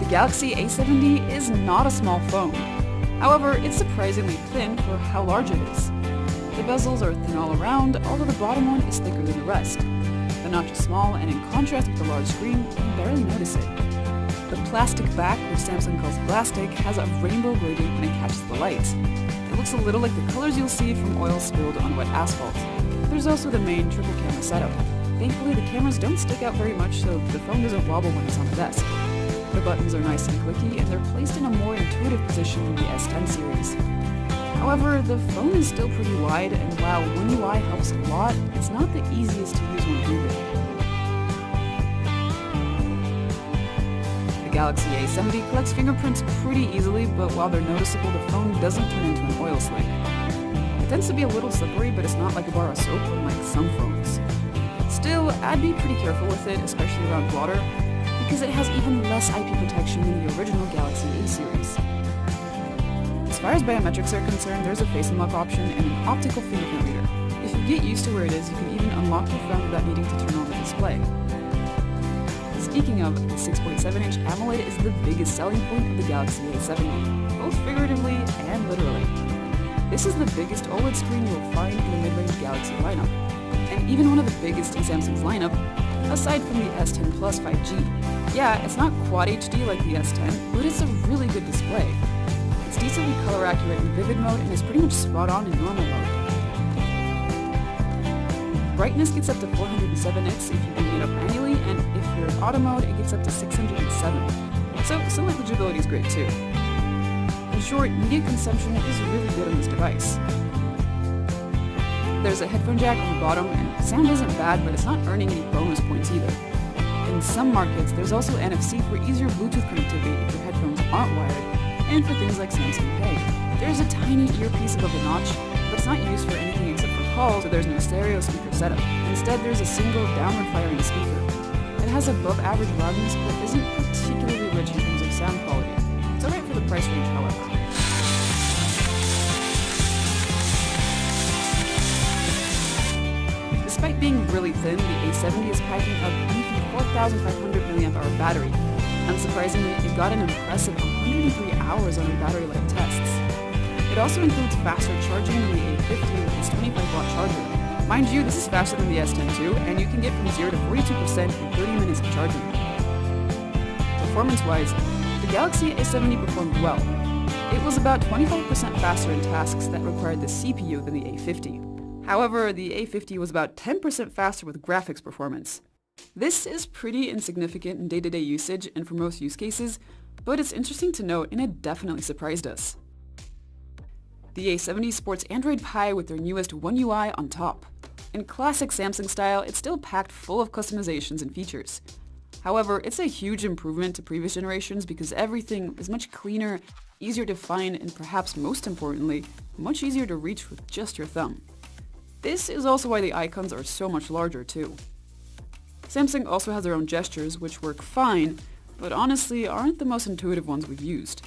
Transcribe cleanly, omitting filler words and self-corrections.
The Galaxy A70 is not a small phone. However, it's surprisingly thin for how large it is. The bezels are thin all around, although the bottom one is thicker than the rest. The notch is small, and in contrast with the large screen, you can barely notice it. The plastic back, which Samsung calls plastic, has a rainbow gradient when it catches the light. It looks a little like the colors you'll see from oil spilled on wet asphalt. There's also the main triple camera setup. Thankfully, the cameras don't stick out very much, so the phone doesn't wobble when it's on the desk. The buttons are nice and clicky, and they're placed in a more intuitive position than the S10 series. However, the phone is still pretty wide, and while One UI helps a lot, it's not the easiest to use when moving. The Galaxy A70 collects fingerprints pretty easily, but while they're noticeable, the phone doesn't turn into an oil slick. It tends to be a little slippery, but it's not like a bar of soap unlike some phones. Still, I'd be pretty careful with it, especially around water, because it has even less IP protection than the original Galaxy A series. As far as biometrics are concerned, there's a face unlock option and an optical fingerprint reader. If you get used to where it is, you can even unlock your phone without needing to turn on the display. Speaking of, the 6.7-inch AMOLED is the biggest selling point of the Galaxy A70, both figuratively and literally. This is the biggest OLED screen you'll find in the mid-range Galaxy lineup, and even one of the biggest in Samsung's lineup, aside from the S10 Plus 5G. Yeah, it's not Quad HD like the S10, but it's a really good display. It's decently color accurate in vivid mode and is pretty much spot on in normal mode. Brightness gets up to 407 nits if you bring it up manually, and if you're in auto mode, it gets up to 607. So some legibility is great too. In short, media consumption is really good on this device. There's a headphone jack on the bottom, and sound isn't bad, but it's not earning any bonus points either. In some markets, there's also NFC for easier Bluetooth connectivity if your headphones aren't wired, and for things like Samsung Pay. There's a tiny earpiece above the notch, but it's not used for anything except for calls, so there's no stereo speaker setup. Instead, there's a single downward-firing speaker. It has above average loudness, but isn't particularly rich in terms of sound quality. It's alright for the price range, however. Despite being really thin, the A70 is packing a beefy 4,500 mAh battery. Unsurprisingly, it got an impressive 103 hours on battery life tests. It also includes faster charging than the A50 with its 25-watt charger. Mind you, this is faster than the S10 too, and you can get from 0 to 42% in 30 minutes of charging. Performance-wise, the Galaxy A70 performed well. It was about 25% faster in tasks that required the CPU than the A50. However, the A50 was about 10% faster with graphics performance. This is pretty insignificant in day-to-day usage and for most use cases, but it's interesting to note and it definitely surprised us. The A70 sports Android Pie with their newest One UI on top. In classic Samsung style, it's still packed full of customizations and features. However, it's a huge improvement to previous generations because everything is much cleaner, easier to find, and perhaps most importantly, much easier to reach with just your thumb. This is also why the icons are so much larger too. Samsung also has their own gestures, which work fine, but honestly aren't the most intuitive ones we've used.